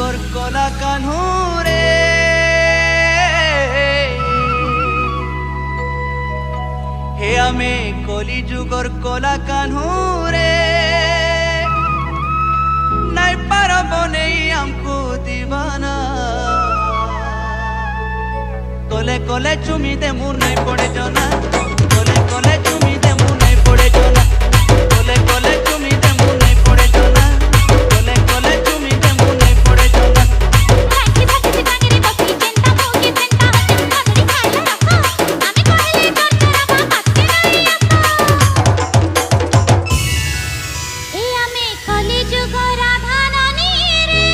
যুগর কলা কানহুরে হে আমি কলি যুগর কলা কানহুরে নাই পারব নেই আমকু দিবানা কোলে কোলে চুমি দে মুর নাই পড়ে জনা কোলে কোলে চুমি দে মুর নাই পড়ে জনা কোলে কোলে চুমি দে মুর নাই পড়ে জনা কোলে কোলে চুমি দে মুর নাই পড়ে জনা রাখি থাকি টাঙ্গিরি বসি চেন্তা মোকে চেন্তা হাতে কাদরি খাইলা রাখো আমি কইলে তোরা বাবা কে নাই আসো এ আমি কলি যুগ রাধানানি রে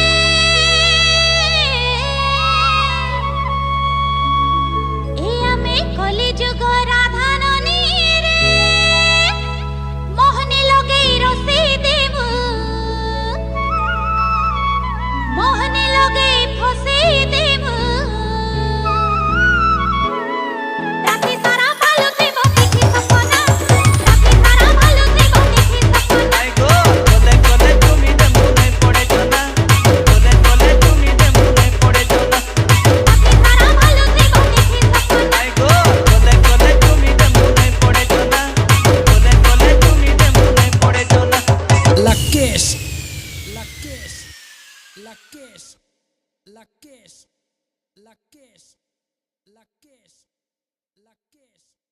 এ আমি কলি যুগ রাধানানি রে মোহনে লগে রসি দেবু মোহনে লগে ফসি দেবু রাতি সারা ভালো দেব দেখি সপনা রাতি সারা ভালো দেব দেখি সপনা আই গো কোলে কোলে চুমি দে মুর নাই পড়ে জনা কোলে কোলে চুমি দে মুর নাই পড়ে জনা রাতি সারা ভালো দেব দেখি সপনা আই গো কোলে কোলে চুমি দে মুর নাই পড়ে জনা কোলে কোলে চুমি দে মুর নাই পড়ে জনা Lakesh, Lakesh, Lakesh, Lakesh, Lakesh, Lakesh, Lakesh.